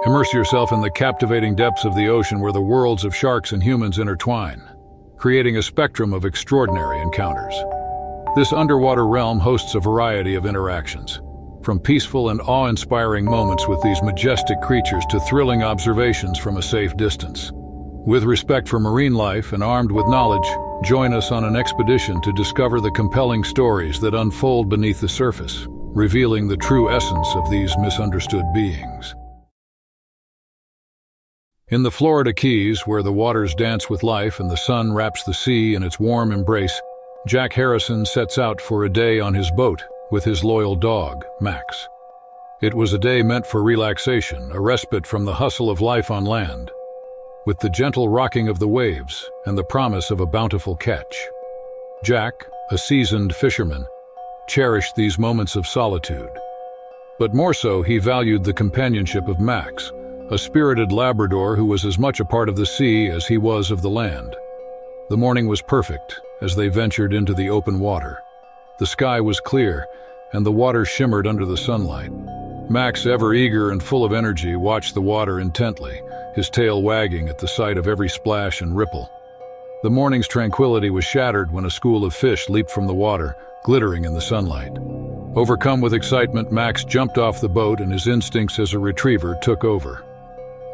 Immerse yourself in the captivating depths of the ocean where the worlds of sharks and humans intertwine, creating a spectrum of extraordinary encounters. This underwater realm hosts a variety of interactions, from peaceful and awe-inspiring moments with these majestic creatures to thrilling observations from a safe distance. With respect for marine life and armed with knowledge, join us on an expedition to discover the compelling stories that unfold beneath the surface, revealing the true essence of these misunderstood beings. In the Florida Keys, where the waters dance with life and the sun wraps the sea in its warm embrace, Jack Harrison sets out for a day on his boat with his loyal dog, Max. It was a day meant for relaxation, a respite from the hustle of life on land, with the gentle rocking of the waves and the promise of a bountiful catch. Jack, a seasoned fisherman, cherished these moments of solitude. But more so, he valued the companionship of Max, a spirited Labrador who was as much a part of the sea as he was of the land. The morning was perfect as they ventured into the open water. The sky was clear, and the water shimmered under the sunlight. Max, ever eager and full of energy, watched the water intently, his tail wagging at the sight of every splash and ripple. The morning's tranquility was shattered when a school of fish leaped from the water, glittering in the sunlight. Overcome with excitement, Max jumped off the boat and his instincts as a retriever took over.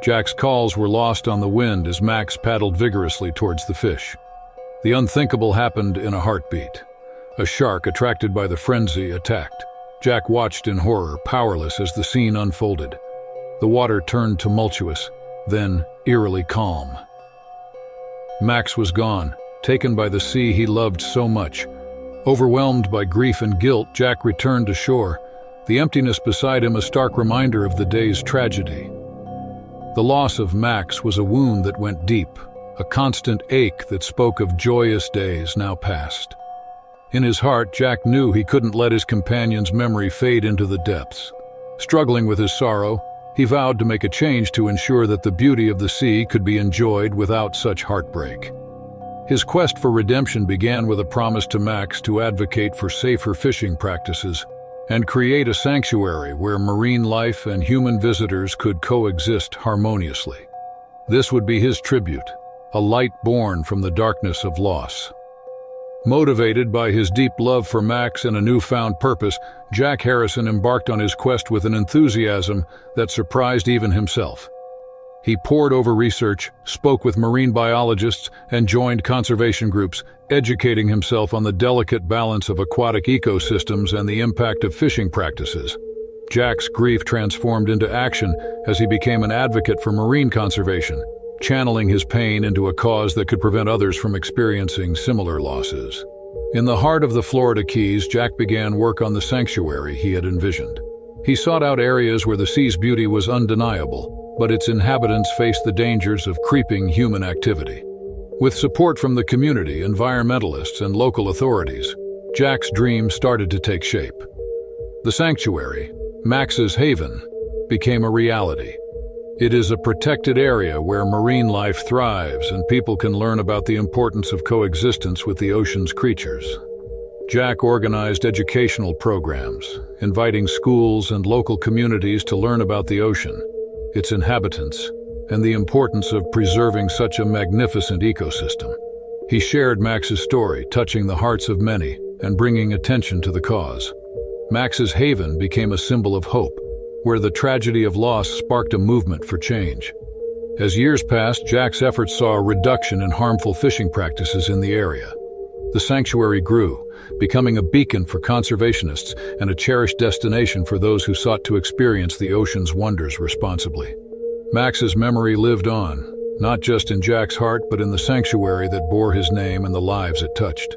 Jack's calls were lost on the wind as Max paddled vigorously towards the fish. The unthinkable happened in a heartbeat. A shark, attracted by the frenzy, attacked. Jack watched in horror, powerless as the scene unfolded. The water turned tumultuous, then eerily calm. Max was gone, taken by the sea he loved so much. Overwhelmed by grief and guilt, Jack returned to shore, the emptiness beside him a stark reminder of the day's tragedy. The loss of Max was a wound that went deep, a constant ache that spoke of joyous days now past. In his heart, Jack knew he couldn't let his companion's memory fade into the depths. Struggling with his sorrow, he vowed to make a change to ensure that the beauty of the sea could be enjoyed without such heartbreak. His quest for redemption began with a promise to Max to advocate for safer fishing practices and create a sanctuary where marine life and human visitors could coexist harmoniously. This would be his tribute, a light born from the darkness of loss. Motivated by his deep love for Max and a newfound purpose, Jack Harrison embarked on his quest with an enthusiasm that surprised even himself. He pored over research, spoke with marine biologists, and joined conservation groups, educating himself on the delicate balance of aquatic ecosystems and the impact of fishing practices. Jack's grief transformed into action as he became an advocate for marine conservation, channeling his pain into a cause that could prevent others from experiencing similar losses. In the heart of the Florida Keys, Jack began work on the sanctuary he had envisioned. He sought out areas where the sea's beauty was undeniable, but its inhabitants faced the dangers of creeping human activity. With support from the community, environmentalists, and local authorities, Jack's dream started to take shape. The sanctuary, Max's haven, became a reality. It is a protected area where marine life thrives and people can learn about the importance of coexistence with the ocean's creatures. Jack organized educational programs, inviting schools and local communities to learn about the ocean, its inhabitants, and the importance of preserving such a magnificent ecosystem. He shared Max's story, touching the hearts of many and bringing attention to the cause. Max's haven became a symbol of hope, where the tragedy of loss sparked a movement for change. As years passed, Jack's efforts saw a reduction in harmful fishing practices in the area. The sanctuary grew, becoming a beacon for conservationists and a cherished destination for those who sought to experience the ocean's wonders responsibly. Max's memory lived on, not just in Jack's heart, but in the sanctuary that bore his name and the lives it touched.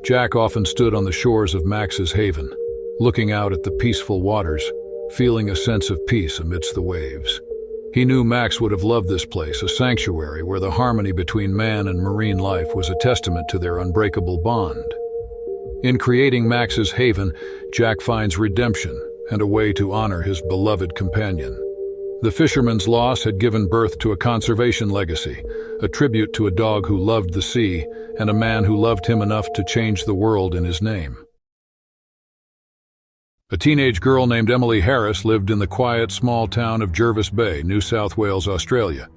Jack often stood on the shores of Max's haven, looking out at the peaceful waters, feeling a sense of peace amidst the waves. He knew Max would have loved this place, a sanctuary where the harmony between man and marine life was a testament to their unbreakable bond. In creating Max's haven, Jack finds redemption and a way to honor his beloved companion. The fisherman's loss had given birth to a conservation legacy, a tribute to a dog who loved the sea and a man who loved him enough to change the world in his name. A teenage girl named Emily Harris lived in the quiet, small town of Jervis Bay, New South Wales, Australia.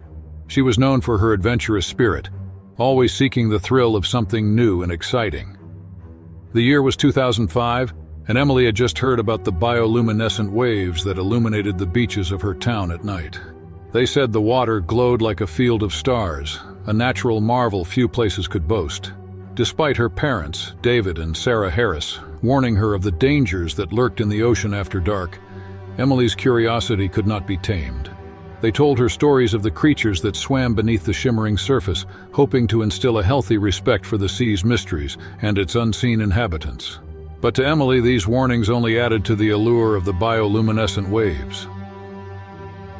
She was known for her adventurous spirit, always seeking the thrill of something new and exciting. The year was 2005, and Emily had just heard about the bioluminescent waves that illuminated the beaches of her town at night. They said the water glowed like a field of stars, a natural marvel few places could boast. Despite her parents, David and Sarah Harris, warning her of the dangers that lurked in the ocean after dark, Emily's curiosity could not be tamed. They told her stories of the creatures that swam beneath the shimmering surface, hoping to instill a healthy respect for the sea's mysteries and its unseen inhabitants. But to Emily, these warnings only added to the allure of the bioluminescent waves.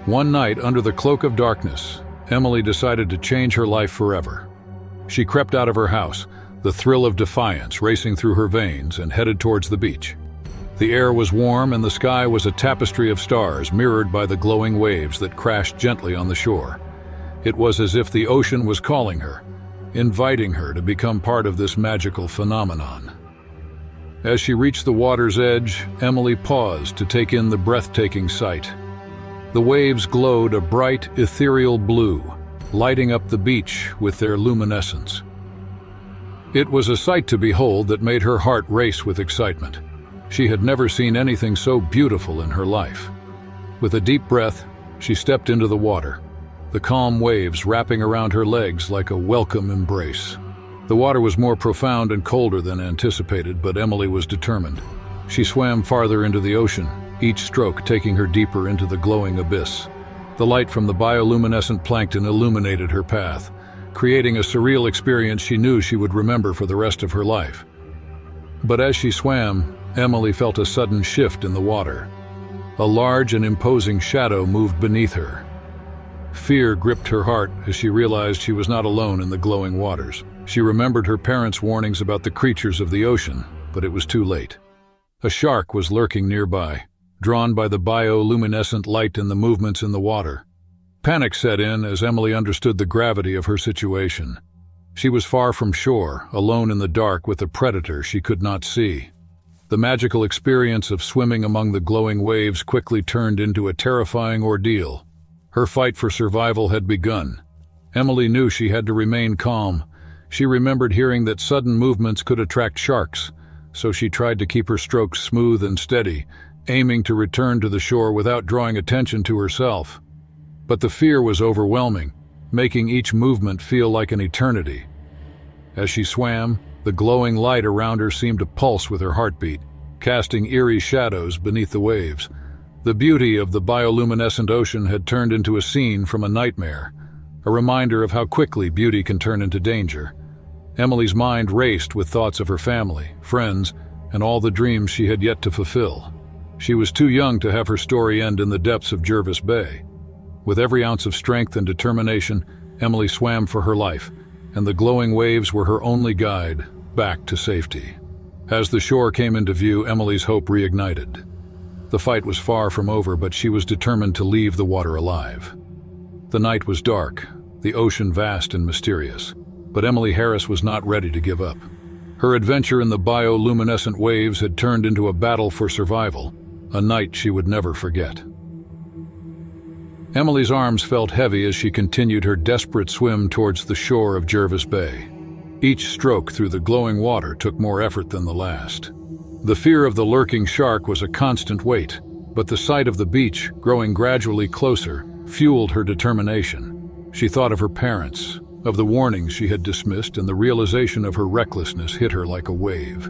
One night, under the cloak of darkness, Emily decided to change her life forever. She crept out of her house, the thrill of defiance racing through her veins, and headed towards the beach. The air was warm and the sky was a tapestry of stars mirrored by the glowing waves that crashed gently on the shore. It was as if the ocean was calling her, inviting her to become part of this magical phenomenon. As she reached the water's edge, Emily paused to take in the breathtaking sight. The waves glowed a bright, ethereal blue, lighting up the beach with their luminescence. It was a sight to behold that made her heart race with excitement. She had never seen anything so beautiful in her life. With a deep breath, she stepped into the water, the calm waves wrapping around her legs like a welcome embrace. The water was more profound and colder than anticipated, but Emily was determined. She swam farther into the ocean, each stroke taking her deeper into the glowing abyss. The light from the bioluminescent plankton illuminated her path, creating a surreal experience she knew she would remember for the rest of her life. But as she swam, Emily felt a sudden shift in the water. A large and imposing shadow moved beneath her. Fear gripped her heart as she realized she was not alone in the glowing waters. She remembered her parents' warnings about the creatures of the ocean, but it was too late. A shark was lurking nearby, drawn by the bioluminescent light and the movements in the water. Panic set in as Emily understood the gravity of her situation. She was far from shore, alone in the dark with a predator she could not see. The magical experience of swimming among the glowing waves quickly turned into a terrifying ordeal. Her fight for survival had begun. Emily knew she had to remain calm. She remembered hearing that sudden movements could attract sharks, so she tried to keep her strokes smooth and steady, aiming to return to the shore without drawing attention to herself. But the fear was overwhelming, making each movement feel like an eternity. As she swam, the glowing light around her seemed to pulse with her heartbeat, casting eerie shadows beneath the waves. The beauty of the bioluminescent ocean had turned into a scene from a nightmare, a reminder of how quickly beauty can turn into danger. Emily's mind raced with thoughts of her family, friends, and all the dreams she had yet to fulfill. She was too young to have her story end in the depths of Jervis Bay. With every ounce of strength and determination, Emily swam for her life, and the glowing waves were her only guide back to safety. As the shore came into view, Emily's hope reignited. The fight was far from over, but she was determined to leave the water alive. The night was dark, the ocean vast and mysterious, but Emily Harris was not ready to give up. Her adventure in the bioluminescent waves had turned into a battle for survival, a night she would never forget. Emily's arms felt heavy as she continued her desperate swim towards the shore of Jervis Bay. Each stroke through the glowing water took more effort than the last. The fear of the lurking shark was a constant weight, but the sight of the beach, growing gradually closer, fueled her determination. She thought of her parents, of the warnings she had dismissed, and the realization of her recklessness hit her like a wave.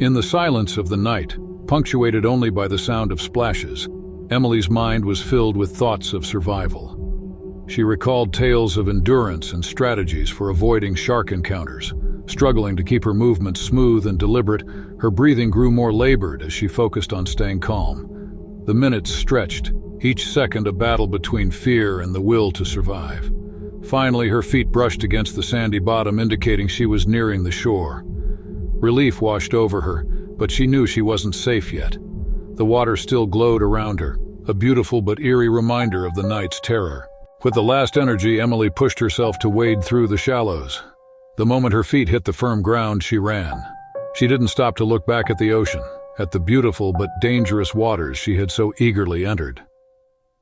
In the silence of the night, punctuated only by the sound of splashes, Emily's mind was filled with thoughts of survival. She recalled tales of endurance and strategies for avoiding shark encounters. Struggling to keep her movements smooth and deliberate, her breathing grew more labored as she focused on staying calm. The minutes stretched, each second a battle between fear and the will to survive. Finally, her feet brushed against the sandy bottom, indicating she was nearing the shore. Relief washed over her, but she knew she wasn't safe yet. The water still glowed around her, a beautiful but eerie reminder of the night's terror. With the last energy, Emily pushed herself to wade through the shallows. The moment her feet hit the firm ground, she ran. She didn't stop to look back at the ocean. at the beautiful but dangerous waters she had so eagerly entered.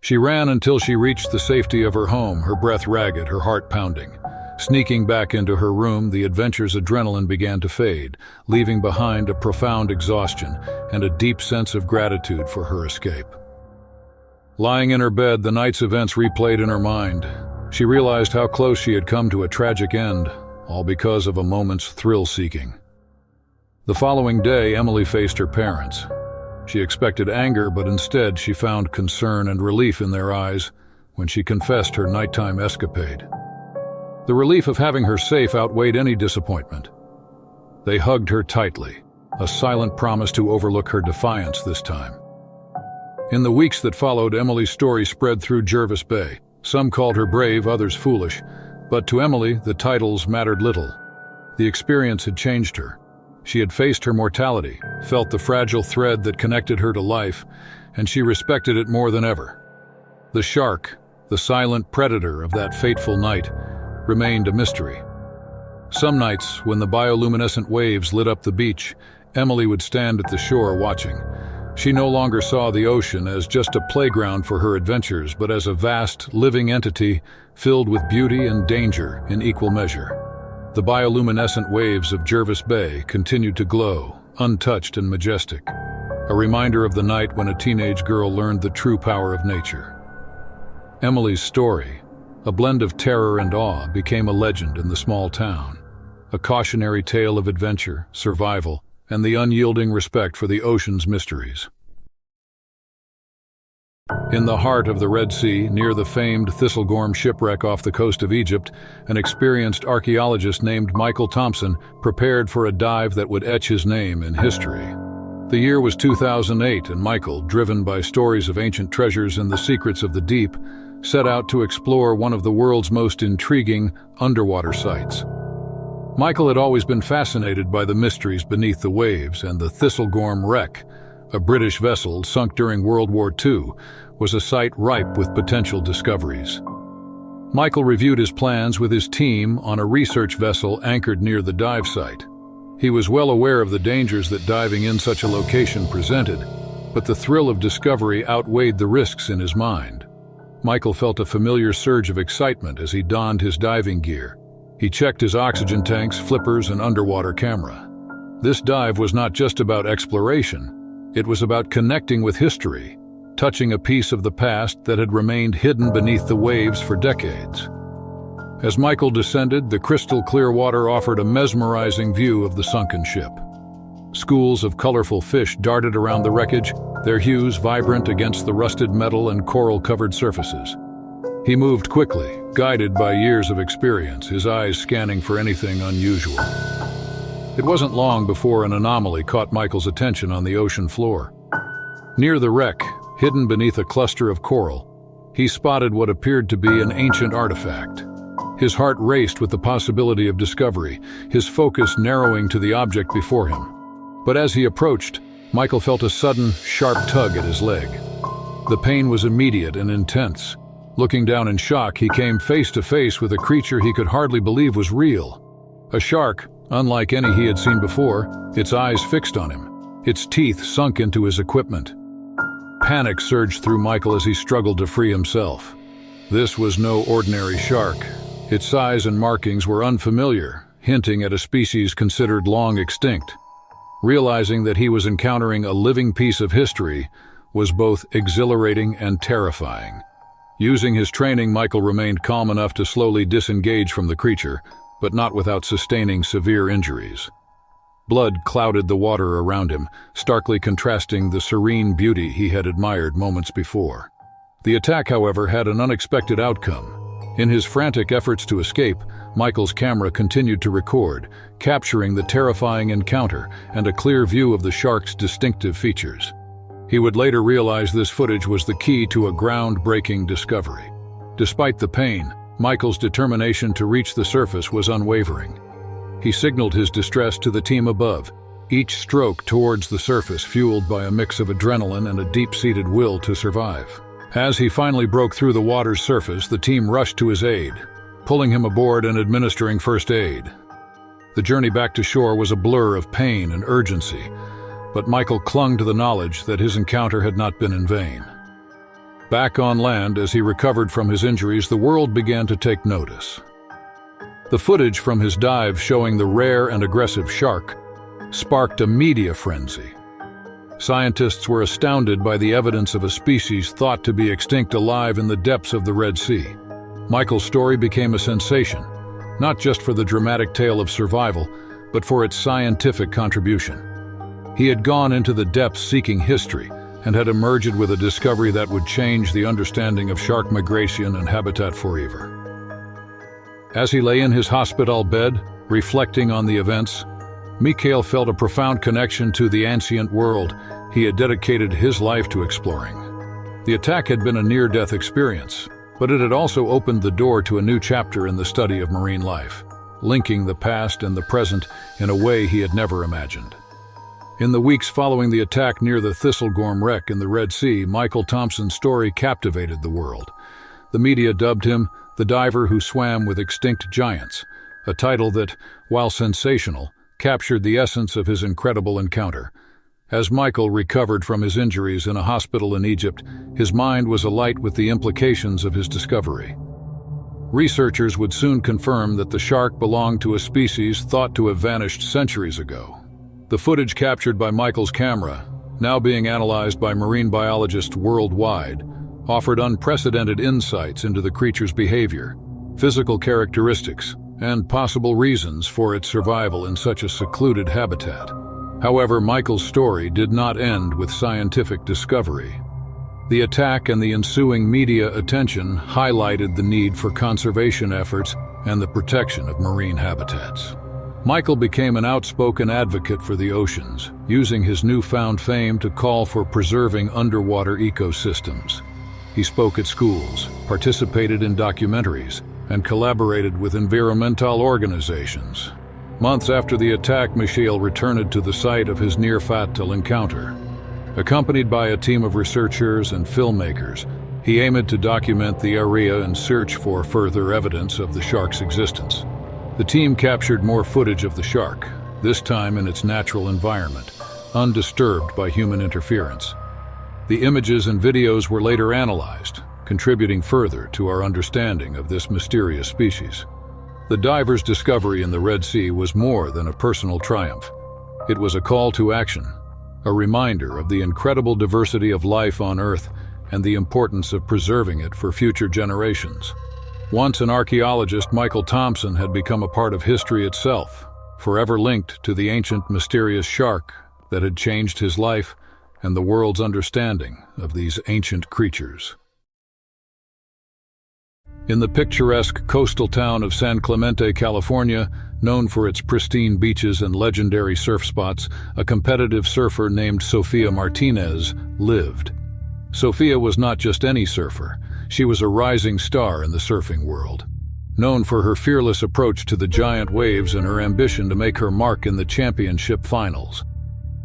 She ran until she reached the safety of her home, her breath ragged, her heart pounding. Sneaking back into her room, the adventure's adrenaline began to fade, leaving behind a profound exhaustion and a deep sense of gratitude for her escape. Lying in her bed, the night's events replayed in her mind. She realized how close she had come to a tragic end, all because of a moment's thrill-seeking. The following day, Emily faced her parents. She expected anger, but instead she found concern and relief in their eyes when she confessed her nighttime escapade. The relief of having her safe outweighed any disappointment. They hugged her tightly, a silent promise to overlook her defiance this time. In the weeks that followed, Emily's story spread through Jervis Bay. Some called her brave, others foolish, but to Emily, the titles mattered little. The experience had changed her. She had faced her mortality, felt the fragile thread that connected her to life, and she respected it more than ever. The shark, the silent predator of that fateful night, remained a mystery. Some nights, when the bioluminescent waves lit up the beach, Emily would stand at the shore watching. She no longer saw the ocean as just a playground for her adventures, but as a vast, living entity filled with beauty and danger in equal measure. The bioluminescent waves of Jervis Bay continued to glow, untouched and majestic, a reminder of the night when a teenage girl learned the true power of nature. Emily's story, a blend of terror and awe, became a legend in the small town, a cautionary tale of adventure, survival, and the unyielding respect for the ocean's mysteries. In the heart of the Red Sea, near the famed Thistlegorm shipwreck off the coast of Egypt, an experienced archaeologist named Michael Thompson prepared for a dive that would etch his name in history. The year was 2008, and Michael, driven by stories of ancient treasures and the secrets of the deep, set out to explore one of the world's most intriguing underwater sites. Michael had always been fascinated by the mysteries beneath the waves, and the Thistlegorm wreck, a British vessel sunk during World War II, was a site ripe with potential discoveries. Michael reviewed his plans with his team on a research vessel anchored near the dive site. He was well aware of the dangers that diving in such a location presented, but the thrill of discovery outweighed the risks in his mind. Michael felt a familiar surge of excitement as he donned his diving gear. He checked his oxygen tanks, flippers, and underwater camera. This dive was not just about exploration. It was about connecting with history, touching a piece of the past that had remained hidden beneath the waves for decades. As Michael descended, the crystal-clear water offered a mesmerizing view of the sunken ship. Schools of colorful fish darted around the wreckage, their hues vibrant against the rusted metal and coral-covered surfaces. He moved quickly, guided by years of experience, his eyes scanning for anything unusual. It wasn't long before an anomaly caught Michael's attention on the ocean floor. Near the wreck, hidden beneath a cluster of coral, he spotted what appeared to be an ancient artifact. His heart raced with the possibility of discovery, his focus narrowing to the object before him. But as he approached, Michael felt a sudden, sharp tug at his leg. The pain was immediate and intense. Looking down in shock, he came face to face with a creature he could hardly believe was real. A shark, unlike any he had seen before, its eyes fixed on him, its teeth sunk into his equipment. Panic surged through Michael as he struggled to free himself. This was no ordinary shark. Its size and markings were unfamiliar, hinting at a species considered long extinct. Realizing that he was encountering a living piece of history was both exhilarating and terrifying. Using his training, Michael remained calm enough to slowly disengage from the creature, but not without sustaining severe injuries. Blood clouded the water around him, starkly contrasting the serene beauty he had admired moments before. The attack, however, had an unexpected outcome. In his frantic efforts to escape, Michael's camera continued to record, capturing the terrifying encounter and a clear view of the shark's distinctive features. He would later realize this footage was the key to a groundbreaking discovery. Despite the pain, Michael's determination to reach the surface was unwavering. He signaled his distress to the team above, each stroke towards the surface fueled by a mix of adrenaline and a deep-seated will to survive. As he finally broke through the water's surface, the team rushed to his aid, pulling him aboard and administering first aid. The journey back to shore was a blur of pain and urgency, but Michael clung to the knowledge that his encounter had not been in vain. Back on land, as he recovered from his injuries, the world began to take notice. The footage from his dive showing the rare and aggressive shark sparked a media frenzy. Scientists were astounded by the evidence of a species thought to be extinct alive in the depths of the Red Sea. Michael's story became a sensation, not just for the dramatic tale of survival, but for its scientific contribution. He had gone into the depths seeking history and had emerged with a discovery that would change the understanding of shark migration and habitat forever. As he lay in his hospital bed, reflecting on the events, Mikhail felt a profound connection to the ancient world he had dedicated his life to exploring. The attack had been a near-death experience, but it had also opened the door to a new chapter in the study of marine life, linking the past and the present in a way he had never imagined. In the weeks following the attack near the Thistlegorm wreck in the Red Sea, Michael Thompson's story captivated the world. The media dubbed him the diver who swam with extinct giants, a title that, while sensational, captured the essence of his incredible encounter. As Michael recovered from his injuries in a hospital in Egypt, his mind was alight with the implications of his discovery. Researchers would soon confirm that the shark belonged to a species thought to have vanished centuries ago. The footage captured by Michael's camera, now being analyzed by marine biologists worldwide, offered unprecedented insights into the creature's behavior, physical characteristics, and possible reasons for its survival in such a secluded habitat. However, Michael's story did not end with scientific discovery. The attack and the ensuing media attention highlighted the need for conservation efforts and the protection of marine habitats. Michael became an outspoken advocate for the oceans, using his newfound fame to call for preserving underwater ecosystems. He spoke at schools, participated in documentaries, and collaborated with environmental organizations. Months after the attack, Mikhail returned to the site of his near-fatal encounter. Accompanied by a team of researchers and filmmakers, he aimed to document the area and search for further evidence of the shark's existence. The team captured more footage of the shark, this time in its natural environment, undisturbed by human interference. The images and videos were later analyzed, contributing further to our understanding of this mysterious species. The diver's discovery in the Red Sea was more than a personal triumph. It was a call to action, a reminder of the incredible diversity of life on Earth and the importance of preserving it for future generations. Once an archaeologist, Michael Thompson had become a part of history itself, forever linked to the ancient mysterious shark that had changed his life and the world's understanding of these ancient creatures. In the picturesque coastal town of San Clemente, California, known for its pristine beaches and legendary surf spots, a competitive surfer named Sofia Martinez lived. Sofia was not just any surfer. She was a rising star in the surfing world. Known for her fearless approach to the giant waves and her ambition to make her mark in the championship finals.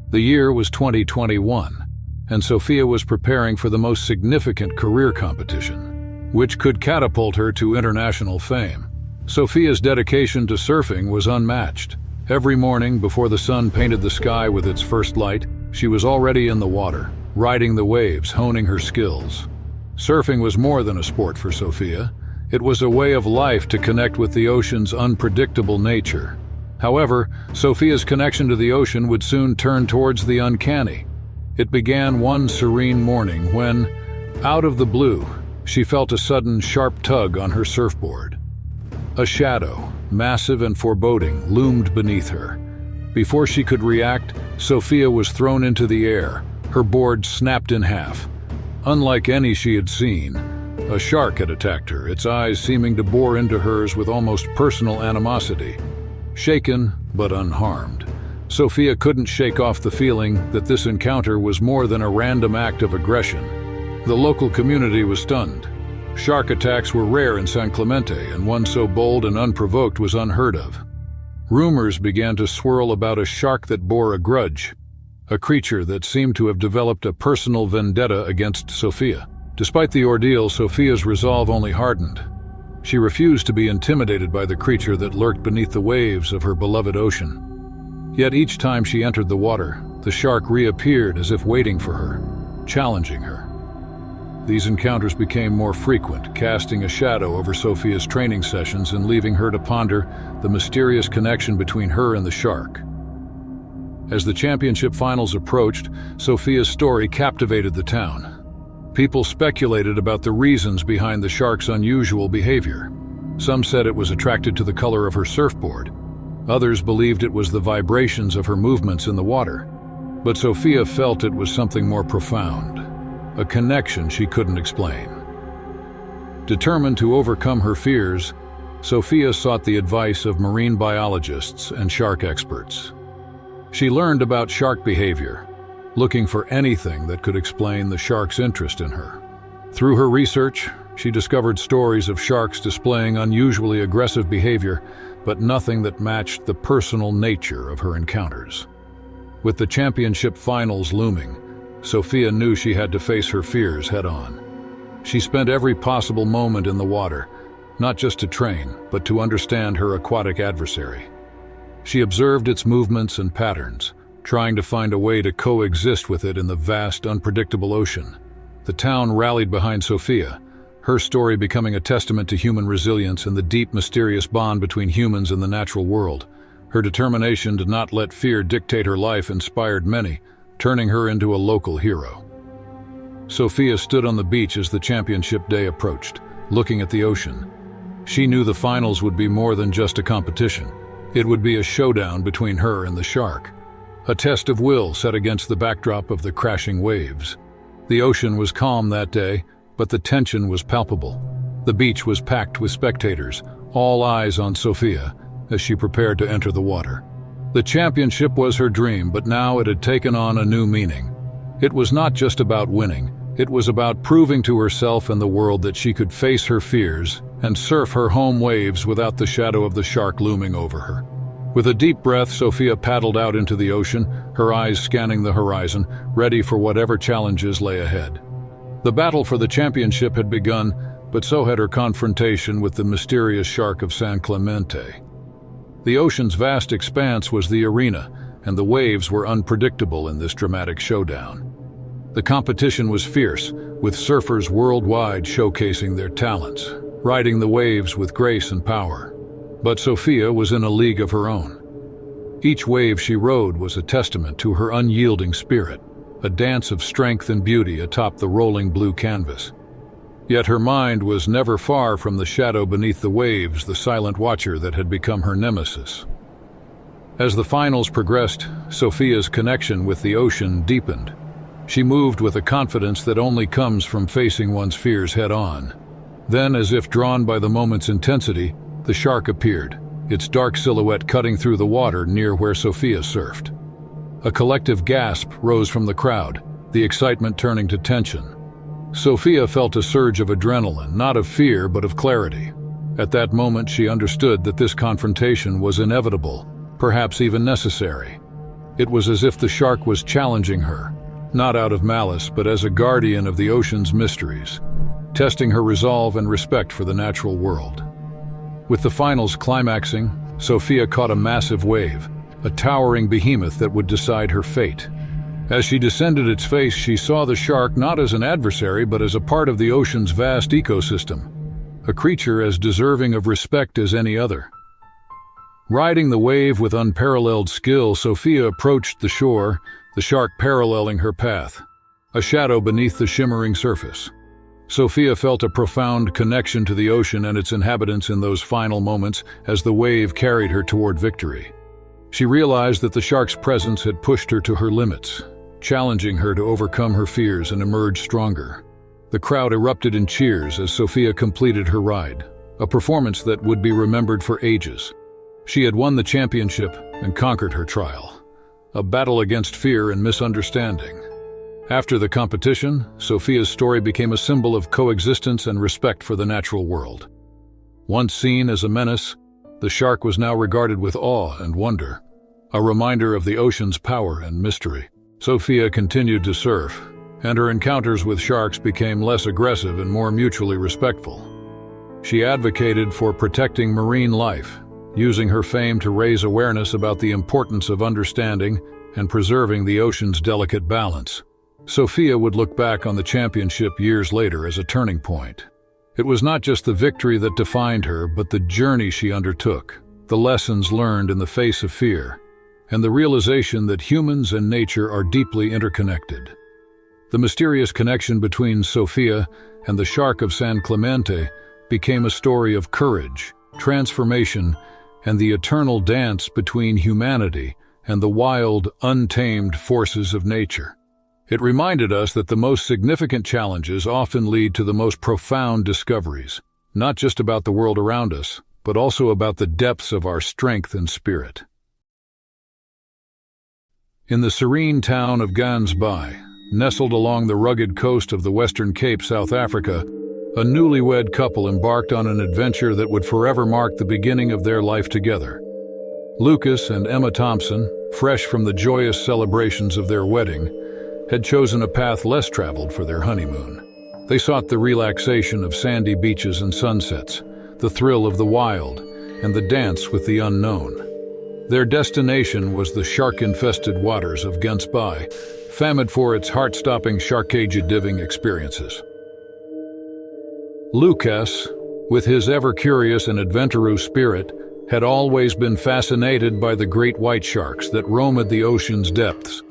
The year was 2021, and Sofia was preparing for the most significant career competition, which could catapult her to international fame. Sofia's dedication to surfing was unmatched. Every morning, before the sun painted the sky with its first light, she was already in the water, riding the waves, honing her skills. Surfing was more than a sport for Sofia. It was a way of life to connect with the ocean's unpredictable nature. However, Sofia's connection to the ocean would soon turn towards the uncanny. It began one serene morning when, out of the blue, she felt a sudden sharp tug on her surfboard. A shadow, massive and foreboding, loomed beneath her. Before she could react, Sofia was thrown into the air, her board snapped in half. Unlike any she had seen, a shark had attacked her, its eyes seeming to bore into hers with almost personal animosity. Shaken, but unharmed, Sofia couldn't shake off the feeling that this encounter was more than a random act of aggression. The local community was stunned. Shark attacks were rare in San Clemente, and one so bold and unprovoked was unheard of. Rumors began to swirl about a shark that bore a grudge, a creature that seemed to have developed a personal vendetta against Sofia. Despite the ordeal, Sofia's resolve only hardened. She refused to be intimidated by the creature that lurked beneath the waves of her beloved ocean. Yet each time she entered the water, The shark reappeared as if waiting for her, challenging her. These encounters became more frequent, casting a shadow over Sophia's training sessions and leaving her to ponder the mysterious connection between her and the shark. As the championship finals approached, Sophia's story captivated the town. People speculated about the reasons behind the shark's unusual behavior. Some said it was attracted to the color of her surfboard. Others believed it was the vibrations of her movements in the water. But Sophia felt it was something more profound, a connection she couldn't explain. Determined to overcome her fears, Sophia sought the advice of marine biologists and shark experts. She learned about shark behavior, looking for anything that could explain the shark's interest in her. Through her research, she discovered stories of sharks displaying unusually aggressive behavior, but nothing that matched the personal nature of her encounters. With the championship finals looming, Sophia knew she had to face her fears head-on. She spent every possible moment in the water, not just to train, but to understand her aquatic adversary. She observed its movements and patterns, trying to find a way to coexist with it in the vast, unpredictable ocean. The town rallied behind Sophia, her story becoming a testament to human resilience and the deep, mysterious bond between humans and the natural world. Her determination to not let fear dictate her life inspired many, turning her into a local hero. Sophia stood on the beach as the championship day approached, looking at the ocean. She knew the finals would be more than just a competition. It would be a showdown between her and the shark, a test of will set against the backdrop of the crashing waves. The ocean was calm that day, but the tension was palpable. The beach was packed with spectators, all eyes on Sophia as she prepared to enter the water. The championship was her dream, but now it had taken on a new meaning. It was not just about winning. It was about proving to herself and the world that she could face her fears and surf her home waves without the shadow of the shark looming over her. With a deep breath, Sophia paddled out into the ocean, her eyes scanning the horizon, ready for whatever challenges lay ahead. The battle for the championship had begun, but so had her confrontation with the mysterious shark of San Clemente. The ocean's vast expanse was the arena, and the waves were unpredictable in this dramatic showdown. The competition was fierce, with surfers worldwide showcasing their talents, riding the waves with grace and power. But Sophia was in a league of her own. Each wave she rode was a testament to her unyielding spirit, a dance of strength and beauty atop the rolling blue canvas. Yet her mind was never far from the shadow beneath the waves, the silent watcher that had become her nemesis. As the finals progressed, Sophia's connection with the ocean deepened. She moved with a confidence that only comes from facing one's fears head-on. Then, as if drawn by the moment's intensity, the shark appeared, its dark silhouette cutting through the water near where Sophia surfed. A collective gasp rose from the crowd, the excitement turning to tension. Sophia felt a surge of adrenaline, not of fear but of clarity. At that moment, she understood that this confrontation was inevitable, perhaps even necessary. It was as if the shark was challenging her, not out of malice but as a guardian of the ocean's mysteries, testing her resolve and respect for the natural world. With the finals climaxing, Sophia caught a massive wave, a towering behemoth that would decide her fate. As she descended its face, she saw the shark not as an adversary but as a part of the ocean's vast ecosystem, a creature as deserving of respect as any other. Riding the wave with unparalleled skill, Sophia approached the shore, the shark paralleling her path, a shadow beneath the shimmering surface. Sophia felt a profound connection to the ocean and its inhabitants in those final moments as the wave carried her toward victory. She realized that the shark's presence had pushed her to her limits, challenging her to overcome her fears and emerge stronger. The crowd erupted in cheers as Sophia completed her ride, a performance that would be remembered for ages. She had won the championship and conquered her trial, a battle against fear and misunderstanding. After the competition, Sophia's story became a symbol of coexistence and respect for the natural world. Once seen as a menace, the shark was now regarded with awe and wonder, a reminder of the ocean's power and mystery. Sophia continued to surf, and her encounters with sharks became less aggressive and more mutually respectful. She advocated for protecting marine life, using her fame to raise awareness about the importance of understanding and preserving the ocean's delicate balance. Sophia would look back on the championship years later as a turning point. It was not just the victory that defined her, but the journey she undertook, the lessons learned in the face of fear, and the realization that humans and nature are deeply interconnected. The mysterious connection between Sophia and the shark of San Clemente became a story of courage, transformation, and the eternal dance between humanity and the wild, untamed forces of nature. It reminded us that the most significant challenges often lead to the most profound discoveries, not just about the world around us, but also about the depths of our strength and spirit. In the serene town of Gansbaai, nestled along the rugged coast of the Western Cape, South Africa, a newlywed couple embarked on an adventure that would forever mark the beginning of their life together. Lucas and Emma Thompson, fresh from the joyous celebrations of their wedding, had chosen a path less traveled for their honeymoon. They sought the relaxation of sandy beaches and sunsets, the thrill of the wild, and the dance with the unknown. Their destination was the shark-infested waters of Gansbaai, famed for its heart-stopping shark-cage-diving experiences. Lucas, with his ever-curious and adventurous spirit, had always been fascinated by the great white sharks that roam at the ocean's depths.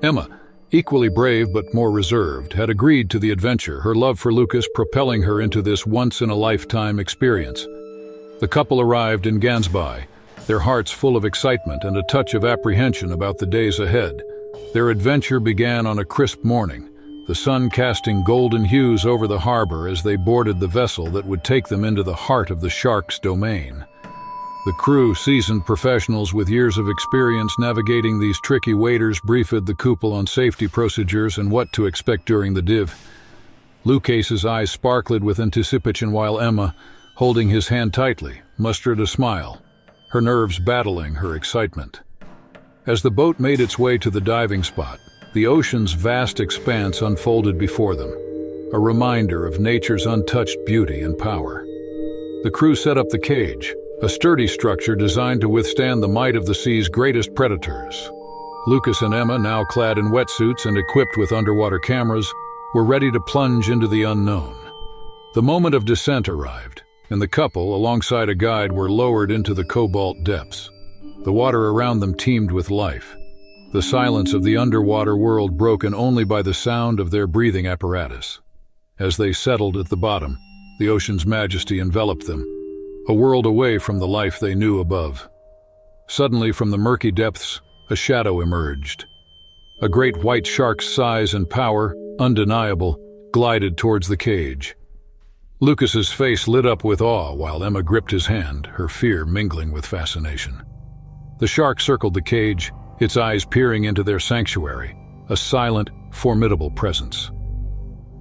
Emma, equally brave but more reserved, had agreed to the adventure, her love for Lucas propelling her into this once-in-a-lifetime experience. The couple arrived in Gansbaai, their hearts full of excitement and a touch of apprehension about the days ahead. Their adventure began on a crisp morning, the sun casting golden hues over the harbor as they boarded the vessel that would take them into the heart of the shark's domain. The crew, seasoned professionals with years of experience navigating these tricky waters, briefed the couple on safety procedures and what to expect during the dive. Lucas's eyes sparkled with anticipation while Emma, holding his hand tightly, mustered a smile, her nerves battling her excitement. As the boat made its way to the diving spot, the ocean's vast expanse unfolded before them, a reminder of nature's untouched beauty and power. The crew set up the cage, a sturdy structure designed to withstand the might of the sea's greatest predators. Lucas and Emma, now clad in wetsuits and equipped with underwater cameras, were ready to plunge into the unknown. The moment of descent arrived, and the couple, alongside a guide, were lowered into the cobalt depths. The water around them teemed with life, the silence of the underwater world broken only by the sound of their breathing apparatus. As they settled at the bottom, the ocean's majesty enveloped them, a world away from the life they knew above. Suddenly, from the murky depths, a shadow emerged. A great white shark's size and power, undeniable, glided towards the cage. Lucas's face lit up with awe while Emma gripped his hand, her fear mingling with fascination. The shark circled the cage, its eyes peering into their sanctuary, a silent, formidable presence.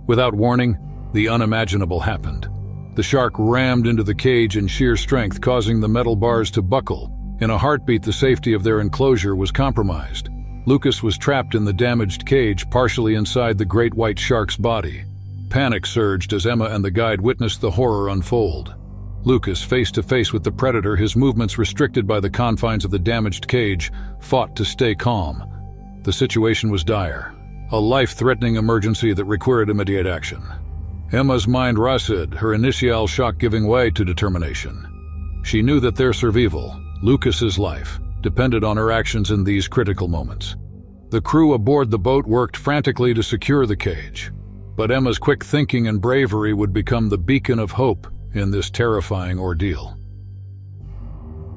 Without warning, the unimaginable happened. The shark rammed into the cage in sheer strength, causing the metal bars to buckle. In a heartbeat, the safety of their enclosure was compromised. Lucas was trapped in the damaged cage, partially inside the great white shark's body. Panic surged as Emma and the guide witnessed the horror unfold. Lucas, face to face with the predator, his movements restricted by the confines of the damaged cage, fought to stay calm. The situation was dire, a life-threatening emergency that required immediate action. Emma's mind raced, her initial shock giving way to determination. She knew that their survival, Lucas's life, depended on her actions in these critical moments. The crew aboard the boat worked frantically to secure the cage, but Emma's quick thinking and bravery would become the beacon of hope in this terrifying ordeal.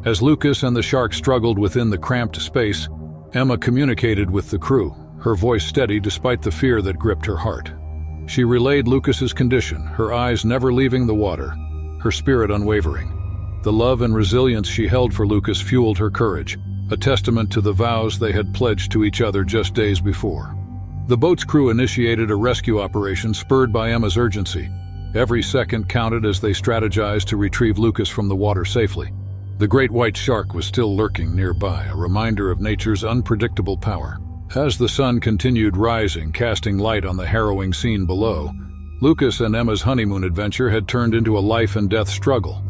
As Lucas and the shark struggled within the cramped space, Emma communicated with the crew, her voice steady despite the fear that gripped her heart. She relayed Lucas's condition, her eyes never leaving the water, her spirit unwavering. The love and resilience she held for Lucas fueled her courage, a testament to the vows they had pledged to each other just days before. The boat's crew initiated a rescue operation spurred by Emma's urgency. Every second counted as they strategized to retrieve Lucas from the water safely. The great white shark was still lurking nearby, a reminder of nature's unpredictable power. As the sun continued rising, casting light on the harrowing scene below, Lucas and Emma's honeymoon adventure had turned into a life-and-death struggle.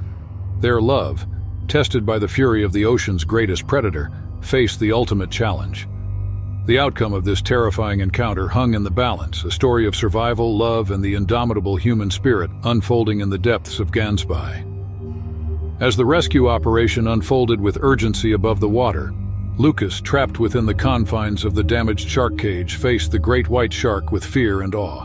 Their love, tested by the fury of the ocean's greatest predator, faced the ultimate challenge. The outcome of this terrifying encounter hung in the balance, a story of survival, love, and the indomitable human spirit unfolding in the depths of Gansby. As the rescue operation unfolded with urgency above the water, Lucas, trapped within the confines of the damaged shark cage, faced the great white shark with fear and awe.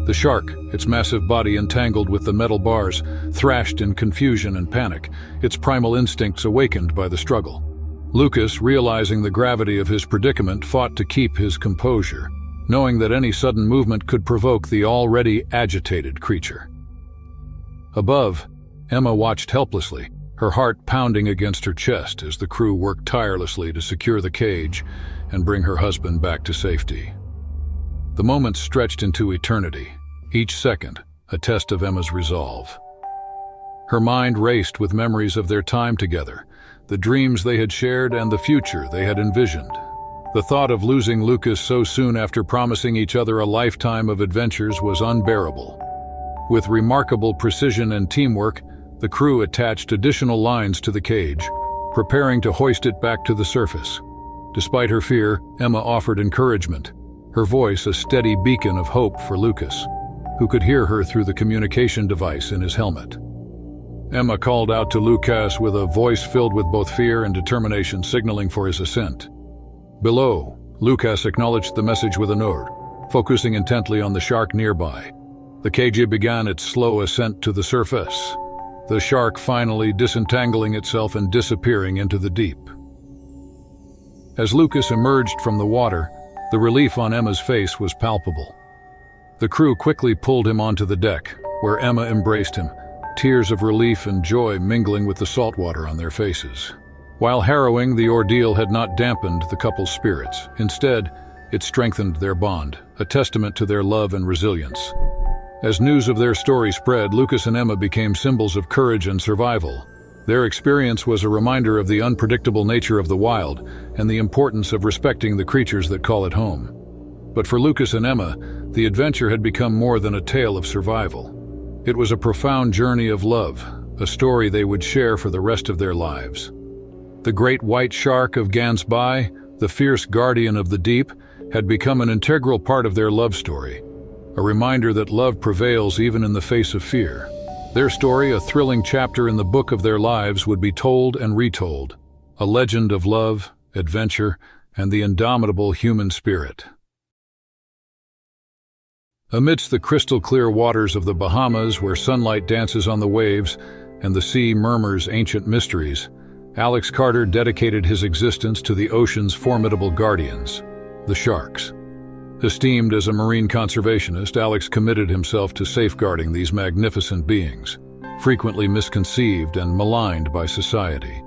The shark, its massive body entangled with the metal bars, thrashed in confusion and panic, its primal instincts awakened by the struggle. Lucas, realizing the gravity of his predicament, fought to keep his composure, knowing that any sudden movement could provoke the already agitated creature. Above, Emma watched helplessly, her heart pounding against her chest as the crew worked tirelessly to secure the cage and bring her husband back to safety. The moments stretched into eternity, each second a test of Emma's resolve. Her mind raced with memories of their time together, the dreams they had shared and the future they had envisioned. The thought of losing Lucas so soon after promising each other a lifetime of adventures was unbearable. With remarkable precision and teamwork, the crew attached additional lines to the cage, preparing to hoist it back to the surface. Despite her fear, Emma offered encouragement, her voice a steady beacon of hope for Lucas, who could hear her through the communication device in his helmet. Emma called out to Lucas with a voice filled with both fear and determination, signaling for his ascent. Below, Lucas acknowledged the message with a nod, focusing intently on the shark nearby. The cage began its slow ascent to the surface, the shark finally disentangling itself and disappearing into the deep. As Lucas emerged from the water, the relief on Emma's face was palpable. The crew quickly pulled him onto the deck, where Emma embraced him, tears of relief and joy mingling with the salt water on their faces. While harrowing, the ordeal had not dampened the couple's spirits. Instead, it strengthened their bond, a testament to their love and resilience. As news of their story spread, Lucas and Emma became symbols of courage and survival. Their experience was a reminder of the unpredictable nature of the wild and the importance of respecting the creatures that call it home. But for Lucas and Emma, the adventure had become more than a tale of survival. It was a profound journey of love, a story they would share for the rest of their lives. The great white shark of Gansby, the fierce guardian of the deep, had become an integral part of their love story, a reminder that love prevails even in the face of fear. Their story, a thrilling chapter in the book of their lives, would be told and retold, a legend of love, adventure, and the indomitable human spirit. Amidst the crystal-clear waters of the Bahamas, where sunlight dances on the waves and the sea murmurs ancient mysteries, Alex Carter dedicated his existence to the ocean's formidable guardians, the sharks. Esteemed as a marine conservationist, Alex committed himself to safeguarding these magnificent beings, frequently misconceived and maligned by society.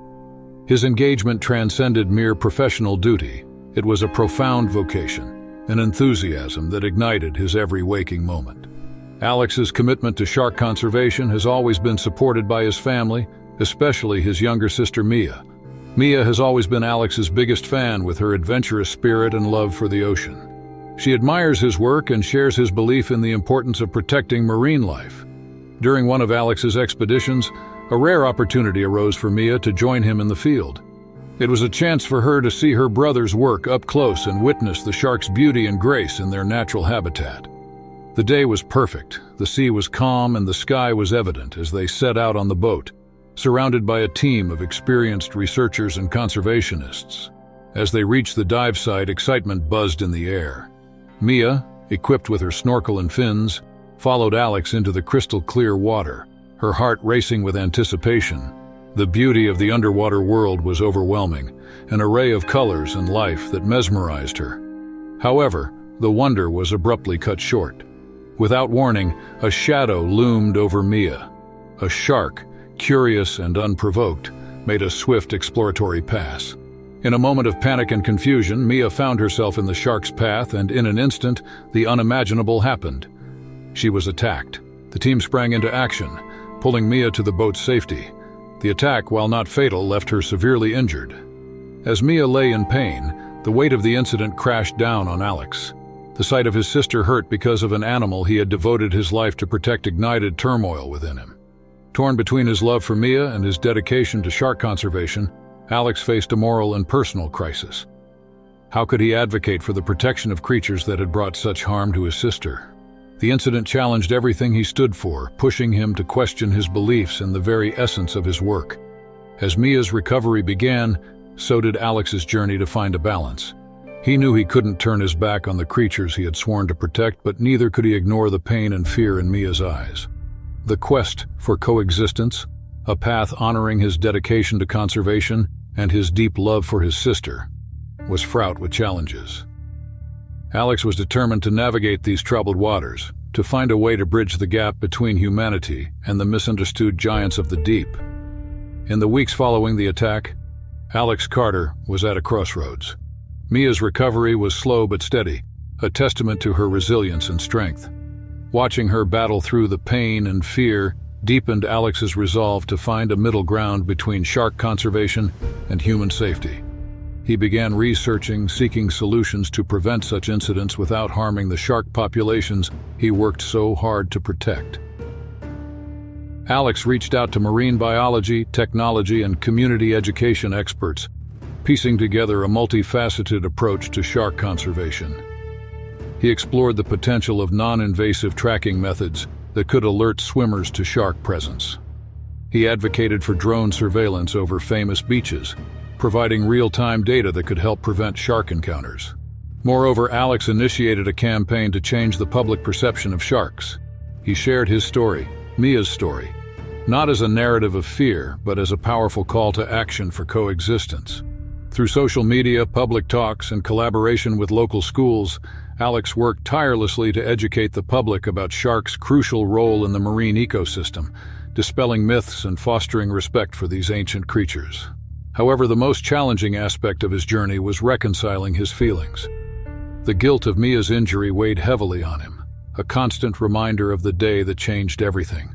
His engagement transcended mere professional duty. It was a profound vocation, an enthusiasm that ignited his every waking moment. Alex's commitment to shark conservation has always been supported by his family, especially his younger sister Mia. Mia has always been Alex's biggest fan, with her adventurous spirit and love for the ocean. She admires his work and shares his belief in the importance of protecting marine life. During one of Alex's expeditions, a rare opportunity arose for Mia to join him in the field. It was a chance for her to see her brother's work up close and witness the shark's beauty and grace in their natural habitat. The day was perfect, the sea was calm, and the sky was evident as they set out on the boat, surrounded by a team of experienced researchers and conservationists. As they reached the dive site, excitement buzzed in the air. Mia, equipped with her snorkel and fins, followed Alex into the crystal-clear water, her heart racing with anticipation. The beauty of the underwater world was overwhelming, an array of colors and life that mesmerized her. However, the wonder was abruptly cut short. Without warning, a shadow loomed over Mia. A shark, curious and unprovoked, made a swift exploratory pass. In a moment of panic and confusion, Mia found herself in the shark's path, and in an instant, the unimaginable happened. She was attacked. The team sprang into action, pulling Mia to the boat's safety. The attack, while not fatal, left her severely injured. As Mia lay in pain, the weight of the incident crashed down on Alex. The sight of his sister hurt because of an animal he had devoted his life to protect ignited turmoil within him. Torn between his love for Mia and his dedication to shark conservation, Alex faced a moral and personal crisis. How could he advocate for the protection of creatures that had brought such harm to his sister? The incident challenged everything he stood for, pushing him to question his beliefs and the very essence of his work. As Mia's recovery began, so did Alex's journey to find a balance. He knew he couldn't turn his back on the creatures he had sworn to protect, but neither could he ignore the pain and fear in Mia's eyes. The quest for coexistence, a path honoring his dedication to conservation and his deep love for his sister, was fraught with challenges. Alex was determined to navigate these troubled waters, to find a way to bridge the gap between humanity and the misunderstood giants of the deep. In the weeks following the attack, Alex Carter was at a crossroads. Mia's recovery was slow but steady, a testament to her resilience and strength. Watching her battle through the pain and fear deepened Alex's resolve to find a middle ground between shark conservation and human safety. He began researching, seeking solutions to prevent such incidents without harming the shark populations he worked so hard to protect. Alex reached out to marine biology, technology, and community education experts, piecing together a multifaceted approach to shark conservation. He explored the potential of non-invasive tracking methods that could alert swimmers to shark presence. He advocated for drone surveillance over famous beaches, providing real-time data that could help prevent shark encounters. Moreover, Alex initiated a campaign to change the public perception of sharks. He shared his story, Mia's story, not as a narrative of fear, but as a powerful call to action for coexistence. Through social media, public talks, and collaboration with local schools, Alex worked tirelessly to educate the public about sharks' crucial role in the marine ecosystem, dispelling myths and fostering respect for these ancient creatures. However, the most challenging aspect of his journey was reconciling his feelings. The guilt of Mia's injury weighed heavily on him, a constant reminder of the day that changed everything.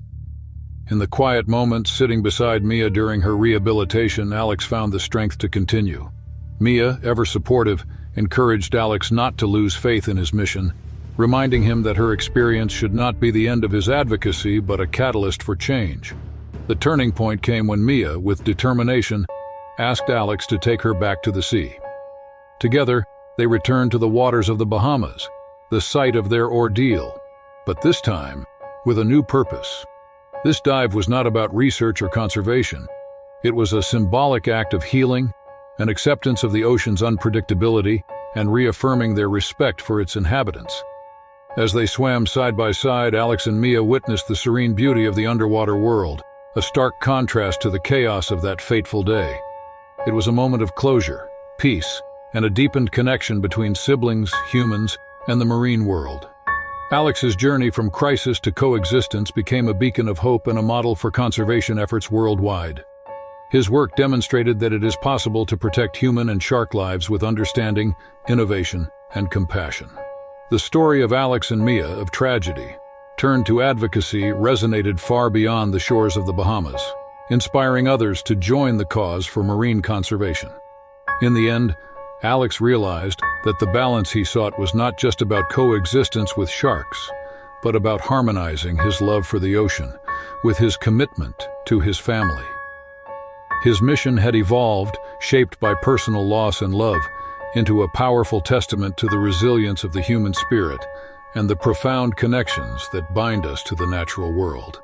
In the quiet moments sitting beside Mia during her rehabilitation, Alex found the strength to continue. Mia, ever supportive, encouraged Alex not to lose faith in his mission, reminding him that her experience should not be the end of his advocacy but a catalyst for change. The turning point came when Mia, with determination, asked Alex to take her back to the sea. Together, they returned to the waters of the Bahamas, the site of their ordeal, but this time with a new purpose. This dive was not about research or conservation. It was a symbolic act of healing, an acceptance of the ocean's unpredictability, and reaffirming their respect for its inhabitants. As they swam side by side, Alex and Mia witnessed the serene beauty of the underwater world, a stark contrast to the chaos of that fateful day. It was a moment of closure, peace, and a deepened connection between siblings, humans, and the marine world. Alex's journey from crisis to coexistence became a beacon of hope and a model for conservation efforts worldwide. His work demonstrated that it is possible to protect human and shark lives with understanding, innovation, and compassion. The story of Alex and Mia, of tragedy turned to advocacy, resonated far beyond the shores of the Bahamas, inspiring others to join the cause for marine conservation. In the end, Alex realized that the balance he sought was not just about coexistence with sharks, but about harmonizing his love for the ocean with his commitment to his family. His mission had evolved, shaped by personal loss and love, into a powerful testament to the resilience of the human spirit and the profound connections that bind us to the natural world.